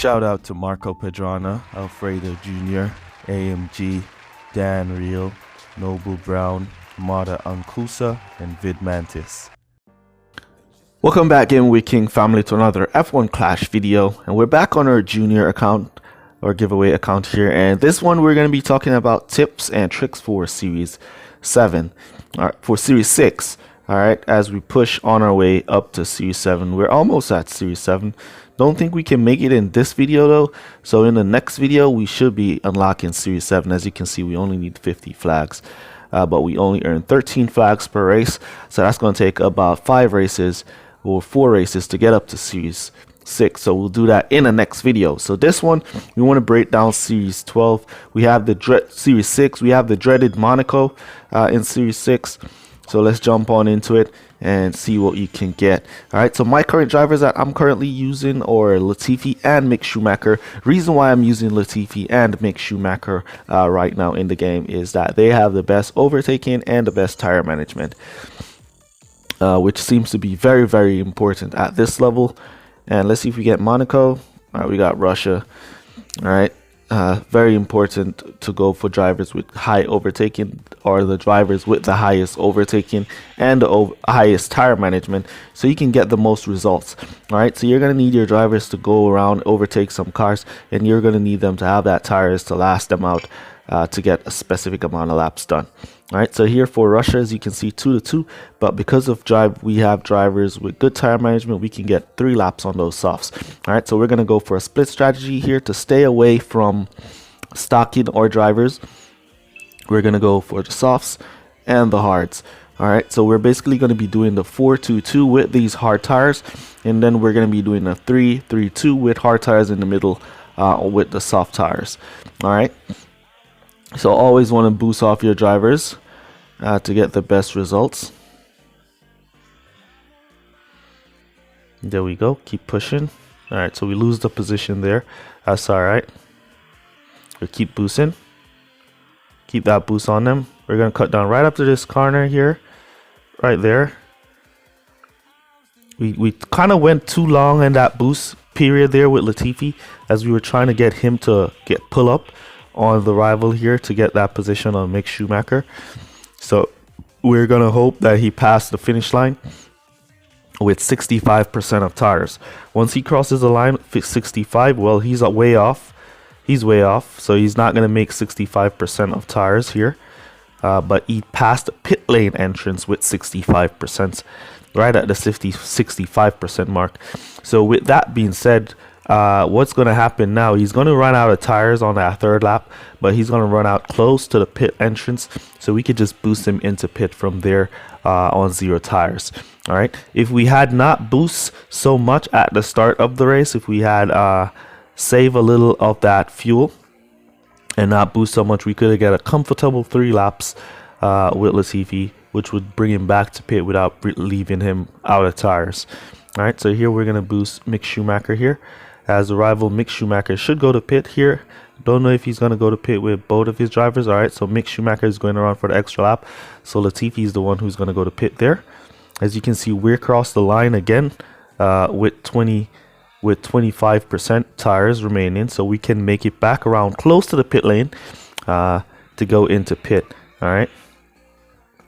Shout out to Marco Pedrana, Alfredo Jr., AMG, Dan Real, Noble Brown, Mada Ankusa, and Vid Mantis. Welcome back in with King Family to another F1 Clash video, and we're back on our junior account or giveaway account here, and this one we're going to be talking about tips and tricks for Series 7, for Series 6. Alright, as we push on our way up to Series 7. We're almost at Series 7. Don't think we can make it in this video though. So in the next video, we should be unlocking Series 7. As you can see, we only need 50 flags. But we only earn 13 flags per race. So that's going to take about 5 races or 4 races to get up to Series 6. So we'll do that in the next video. So this one, we want to break down Series 12. We have the Series 6. We have the dreaded Monaco in Series 6. So let's jump on into it and see what you can get. Alright, so my current drivers that I'm currently using are Latifi and Mick Schumacher. Reason why I'm using Latifi and Mick Schumacher right now in the game is that they have the best overtaking and the best tire management, which seems to be very, very important at this level. And let's see if we get Monaco. Alright, we got Russia. Alright. Very important to go for drivers with high overtaking, or the drivers with the highest overtaking and the highest tire management, so you can get the most results. All right, so you're going to need your drivers to go around, overtake some cars, and you're going to need them to have that tires to last them out to get a specific amount of laps done. All right, so here for Russia, as you can see, 2-2, but because of we have drivers with good tire management, we can get 3 laps on those softs. All right, so we're going to go for a split strategy here to stay away from stocking our drivers. We're going to go for the softs and the hards. All right, so we're basically going to be doing the 4-2-2 with these hard tires, and then we're going to be doing a 3-3-2 with hard tires in the middle with the soft tires. All right. So always want to boost off your drivers to get the best results. There we go. Keep pushing. All right, so we lose the position there. That's all right. We keep boosting. Keep that boost on them. We're going to cut down right up to this corner here. Right there. We kind of went too long in that boost period there with Latifi, as we were trying to get him to pull up on the rival here to get that position on Mick Schumacher. So we're gonna hope that he passed the finish line with 65% of tires. Once he crosses the line 65, well, he's way off. He's way off, so he's not gonna make 65% of tires here. But he passed the pit lane entrance with 65%, right at the 65% mark. So with that being said, what's going to happen now, he's going to run out of tires on that 3rd lap, but he's going to run out close to the pit entrance, so we could just boost him into pit from there on 0 tires. All right, if we had not boost so much at the start of the race, if we had save a little of that fuel and not boost so much, we could have got a comfortable 3 laps with Latifi, which would bring him back to pit without leaving him out of tires. All right, so here we're going to boost Mick Schumacher here. As the rival, Mick Schumacher should go to pit here. Don't know if he's going to go to pit with both of his drivers. All right, so Mick Schumacher is going around for the extra lap. So Latifi is the one who's going to go to pit there. As you can see, we're across the line again with 25% tires remaining. So we can make it back around close to the pit lane to go into pit. All right.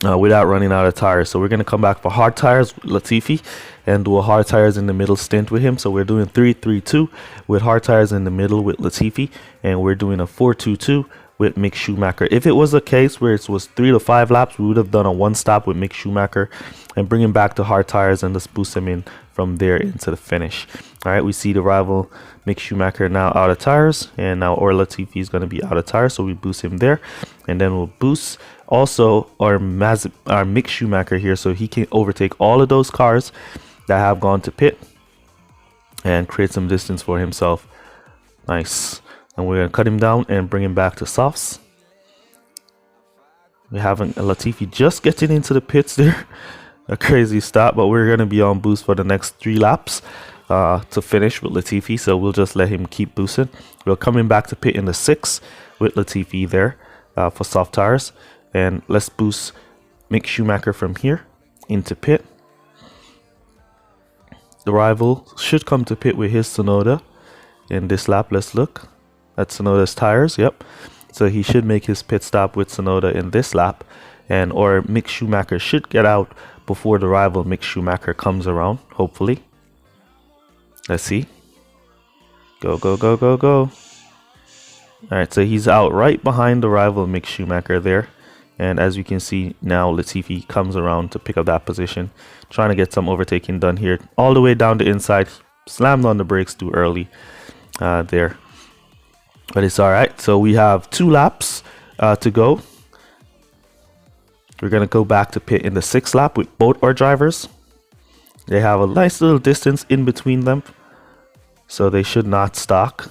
Without running out of tires. So we're going to come back for hard tires with Latifi and do a hard tires in the middle stint with him. So we're doing 3-3-2 with hard tires in the middle with Latifi, and we're doing a 4-2-2 with Mick Schumacher. If it was a case where it was 3 to 5 laps, we would have done a 1 stop with Mick Schumacher and bring him back to hard tires and just boost him in from there into the finish. All right, we see the rival Mick Schumacher now out of tires, and now Latifi is going to be out of tires, so we boost him there, and then we'll boost also our Mick Schumacher here, so he can overtake all of those cars that have gone to pit and create some distance for himself. Nice. And we're going to cut him down and bring him back to softs. We haven't Latifi just getting into the pits there. A crazy stop, but we're going to be on boost for the next 3 laps to finish with Latifi, so we'll just let him keep boosting. We're coming back to pit in the 6 with Latifi there for soft tires, and let's boost Mick Schumacher from here into pit. The rival should come to pit with his Sonoda, in this lap. Let's look at Tsunoda's tires. Yep. So he should make his pit stop with Tsunoda in this lap, and or Mick Schumacher should get out before the rival Mick Schumacher comes around, hopefully. Let's see. Go, go, go, go, go. Alright, so he's out right behind the rival Mick Schumacher there. And as you can see now, Latifi comes around to pick up that position, trying to get some overtaking done here. All the way down the inside, slammed on the brakes too early there. But it's alright. So we have 2 laps to go. We're going to go back to pit in the 6th lap with both our drivers. They have a nice little distance in between them, so they should not stock.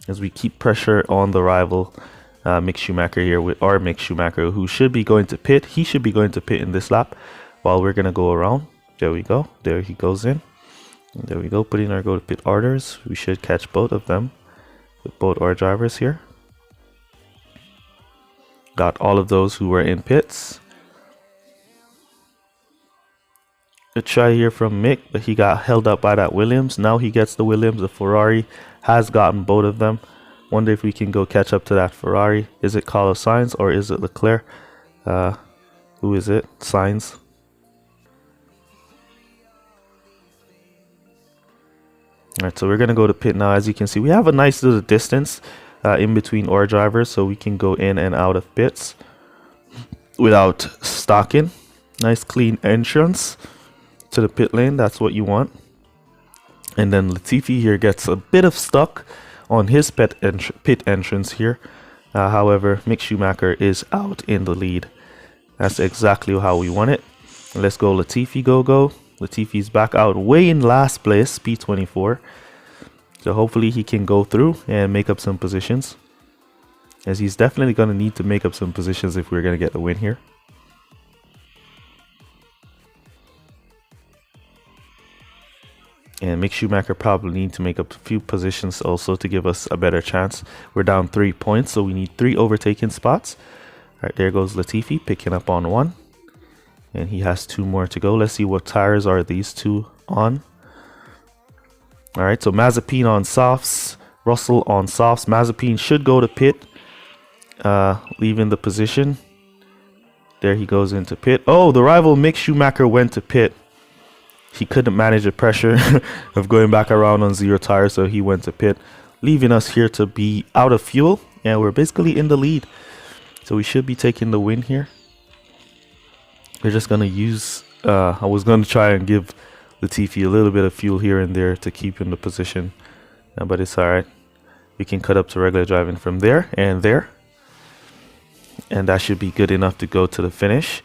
As we keep pressure on the rival Mick Schumacher here with our Mick Schumacher, who should be going to pit. He should be going to pit in this lap while we're going to go around. There we go. There he goes in. And there we go. Putting our go to pit orders. We should catch both of them with both our drivers here. Got all of those who were in pits. Good try here from Mick, but he got held up by that Williams. Now he gets the Williams. The Ferrari has gotten both of them. Wonder if we can go catch up to that Ferrari. Is it Carlos Sainz or is it Leclerc? Who is it? Sainz. Alright, so we're going to go to pit now. As you can see, we have a nice little distance in between our drivers, so we can go in and out of pits without stocking. Nice clean entrance to the pit lane. That's what you want. And then Latifi here gets a bit of stuck on his pit entrance here. However, Mick Schumacher is out in the lead. That's exactly how we want it. Let's go Latifi, go, go. Latifi's back out way in last place, P24. So hopefully he can go through and make up some positions, as he's definitely going to need to make up some positions if we're going to get the win here. And Mick Schumacher probably need to make up a few positions also to give us a better chance. We're down 3 points, so we need 3 overtaking spots. All right, there goes Latifi picking up on 1. And he has 2 more to go. Let's see what tires are these 2 on. All right, so Mazepin on softs, Russell on softs. Mazepin should go to pit, leaving the position. There he goes into pit. Oh, the rival Mick Schumacher went to pit. He couldn't manage the pressure of going back around on 0 tires, so he went to pit, leaving us here to be out of fuel. And we're basically in the lead. So we should be taking the win here. We're just going to use, I was going to try and give Latifi a little bit of fuel here and there to keep in the position. But it's alright. We can cut up to regular driving from there and there. And that should be good enough to go to the finish.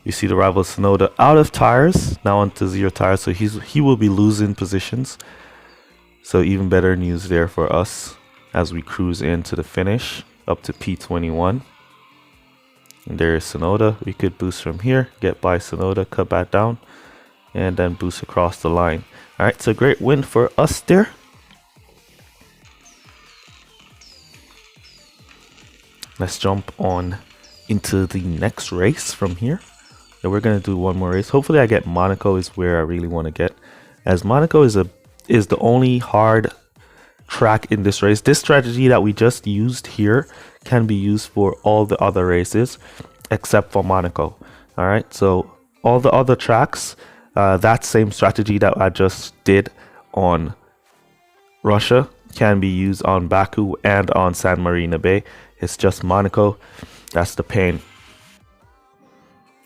You see the rival Tsunoda out of tires, now onto 0 tires. So he will be losing positions. So even better news there for us as we cruise into the finish up to P21. And there is Tsunoda. We could boost from here, get by Tsunoda, cut back down, and then boost across the line. All right, so great win for us there. Let's jump on into the next race from here. And we're gonna do one more race. Hopefully I get Monaco is where I really want to get, as Monaco is the only hard track in this race. This strategy that we just used here can be used for all the other races except for Monaco. All right, so all the other tracks, that same strategy that I just did on Russia can be used on Baku and on San Marino Bay. It's just Monaco that's the pain.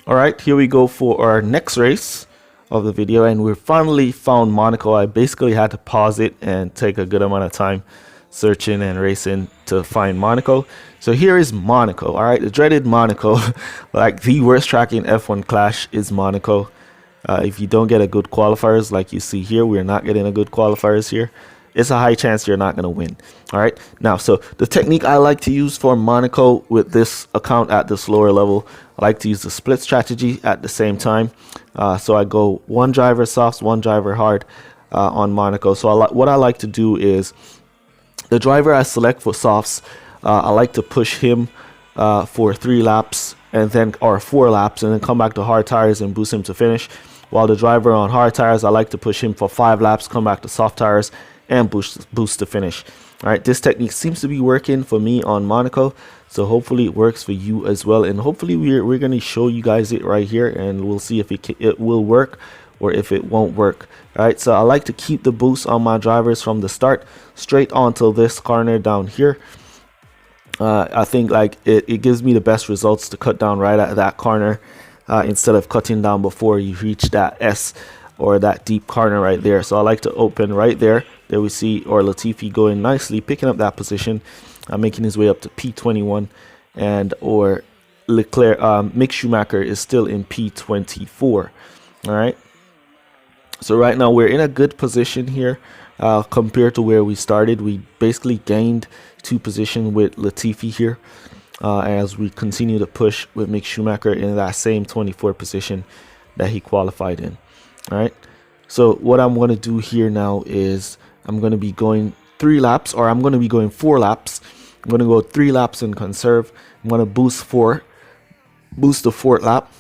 All right, here we go for our next race of the video, and we finally found Monaco. I basically had to pause it and take a good amount of time searching and racing to find Monaco. So here is Monaco. All right, the dreaded Monaco. Like the worst track in F1 Clash is Monaco. If you don't get a good qualifiers like you see here, we're not getting a good qualifiers here. It's a high chance you're not going to win. All right, now, so the technique I like to use for Monaco with this account at this lower level, I like to use the split strategy at the same time. So I go 1 driver softs, 1 driver hard on Monaco. So what I like to do is the driver I select for softs, I like to push him for 3 laps and then, or 4 laps, and then come back to hard tires and boost him to finish. while the driver on hard tires, I like to push him for 5 laps, come back to soft tires, and boost the finish. All right, this technique seems to be working for me on Monaco, so hopefully it works for you as well. And hopefully we're going to show you guys it right here, and we'll see if it will work or if it won't work. All right, so I like to keep the boost on my drivers from the start straight onto this corner down here. I think like it gives me the best results to cut down right at that corner instead of cutting down before you reach that S or that deep corner right there. So I like to open right there. There we see or Latifi going nicely, picking up that position, making his way up to P21, and or Leclerc, Mick Schumacher is still in P24. All right. So right now we're in a good position here compared to where we started. We basically gained 2 positions with Latifi here as we continue to push with Mick Schumacher in that same 24 position that he qualified in. All right. So what I'm going to do here now is I'm going to be going 3 laps, or I'm going to be going 4 laps. I'm going to go 3 laps and conserve. I'm going to boost the 4th lap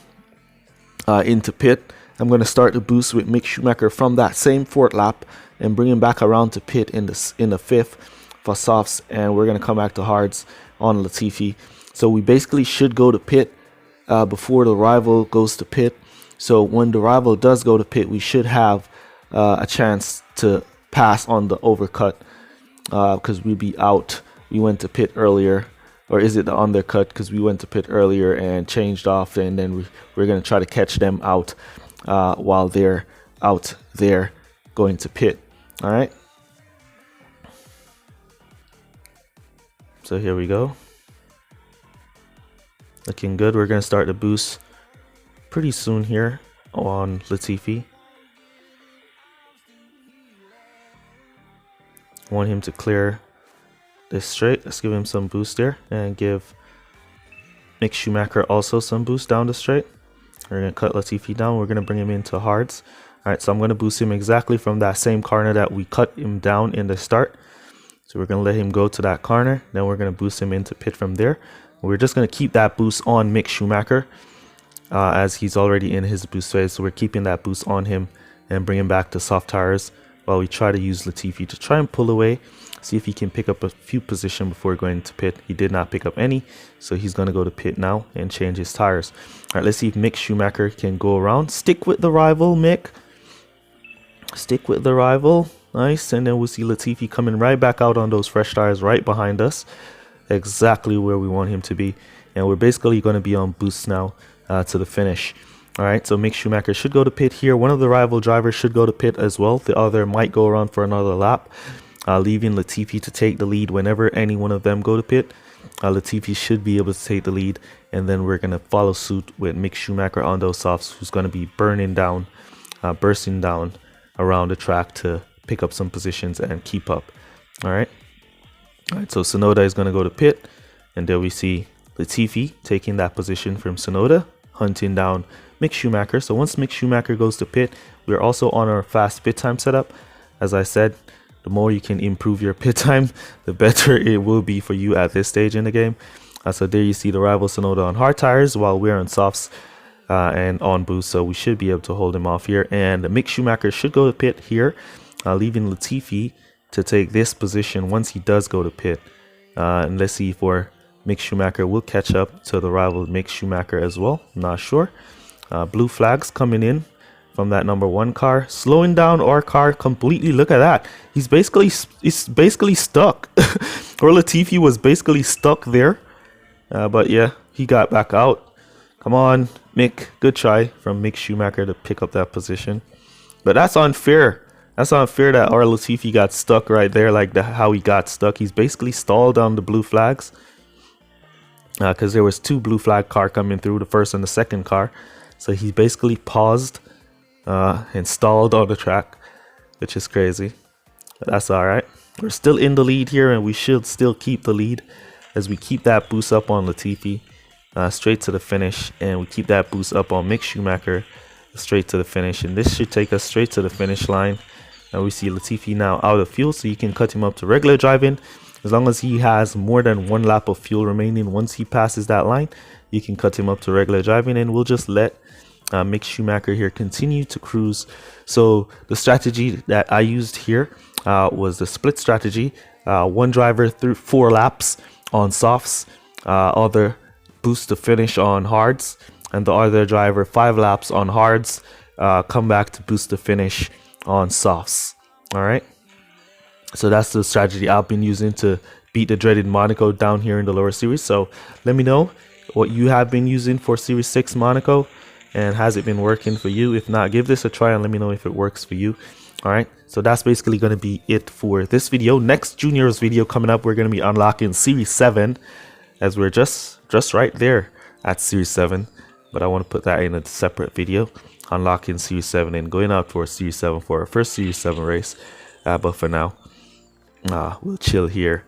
into pit. I'm going to start the boost with Mick Schumacher from that same 4th lap and bring him back around to pit in the 5th for softs, and we're going to come back to hards on Latifi. So we basically should go to pit before the rival goes to pit. So when the rival does go to pit, we should have a chance to pass on the overcut because we'd be out. We went to pit earlier, or is it the undercut? Because we went to pit earlier and changed off, and then we're going to try to catch them out while they're out there going to pit. All right. So here we go. Looking good. We're going to start the boost pretty soon here on Latifi. Want him to clear this straight. Let's give him some boost there and give Mick Schumacher also some boost down the straight. We're going to cut Latifi down. We're going to bring him into hards. All right, so I'm going to boost him exactly from that same corner that we cut him down in the start. So we're going to let him go to that corner. Then we're going to boost him into pit from there. We're just going to keep that boost on Mick Schumacher as he's already in his boost phase. So we're keeping that boost on him and bring him back to soft tires while we try to use Latifi to try and pull away, see if he can pick up a few positions before going to pit. He did not pick up any, so he's going to go to pit now and change his tires. All right, let's see if Mick Schumacher can go around. Stick with the rival, Mick. Stick with the rival. Nice. And then we'll see Latifi coming right back out on those fresh tires right behind us. Exactly where we want him to be. And we're basically going to be on boost now to the finish. All right, so Mick Schumacher should go to pit here. One of the rival drivers should go to pit as well. The other might go around for another lap, leaving Latifi to take the lead whenever any one of them go to pit. Latifi should be able to take the lead, and then we're going to follow suit with Mick Schumacher on those softs, who's going to be bursting down around the track to pick up some positions and keep up. All right, so Tsunoda is going to go to pit, and there we see Latifi taking that position from Tsunoda, hunting down Mick Schumacher. So once Mick Schumacher goes to pit, we're also on our fast pit time setup. As I said, the more you can improve your pit time, the better it will be for you at this stage in the game. So there you see the rival Tsunoda on hard tires while we're on softs and on boost. So we should be able to hold him off here. And Mick Schumacher should go to pit here, leaving Latifi to take this position once he does go to pit. And let's see for Mick Schumacher will catch up to the rival Mick Schumacher as well. I'm not sure. Blue flags coming in from that number 1 car, slowing down our car completely. Look at that. He's basically stuck. Or Latifi was basically stuck there. But yeah, he got back out. Come on, Mick. Good try from Mick Schumacher to pick up that position. But that's unfair. That's unfair that our Latifi got stuck right there, like how he got stuck. He's basically stalled on the blue flags. Because there was 2 blue flag car coming through, the first and the second car. So he basically paused and stalled on the track, which is crazy. But that's all right. We're still in the lead here, and we should still keep the lead as we keep that boost up on Latifi straight to the finish, and we keep that boost up on Mick Schumacher straight to the finish. And this should take us straight to the finish line. And we see Latifi now out of fuel, so you can cut him up to regular driving. As long as he has more than 1 lap of fuel remaining, once he passes that line, you can cut him up to regular driving, and we'll just let Mick Schumacher here, continue to cruise. So the strategy that I used here was the split strategy. One driver through 4 laps on softs, other boost to finish on hards, and the other driver 5 laps on hards, come back to boost the finish on softs. All right, so that's the strategy I've been using to beat the dreaded Monaco down here in the lower series. So let me know what you have been using for Series 6 Monaco, and has it been working for you? If not, give this a try and let me know if it works for you. All right, so that's basically going to be it for this video. Next juniors video coming up, we're going to be unlocking Series 7, as we're just right there at Series 7, but I want to put that in a separate video, unlocking Series 7 and going out for Series 7 for our first Series 7 race. But for now, we'll chill here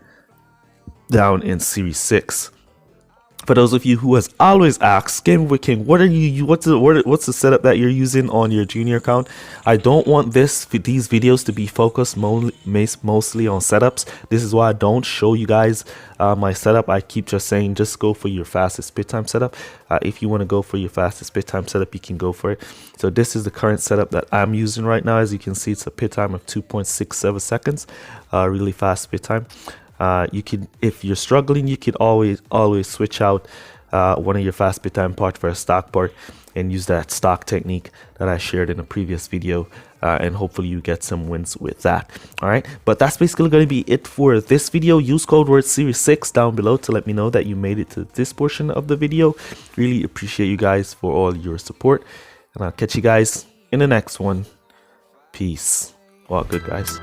down in Series 6. For those of you who has always asked, Game King, what are you? What's the setup that you're using on your junior account? I don't want these videos to be focused mostly on setups. This is why I don't show you guys my setup. I keep just saying, just go for your fastest spit time setup. If you want to go for your fastest spit time setup, you can go for it. So this is the current setup that I'm using right now. As you can see, it's a pit time of 2.67 seconds. Really fast spit time. You can, if you're struggling, you can always switch out one of your fast bit time part for a stock part and use that stock technique that I shared in a previous video, and hopefully you get some wins with that. All right, but that's basically going to be it for this video. Use code word Series 6 down below to let me know that you made it to this portion of the video. Really appreciate you guys for all your support, and I'll catch you guys in the next one. Peace. Well, good guys.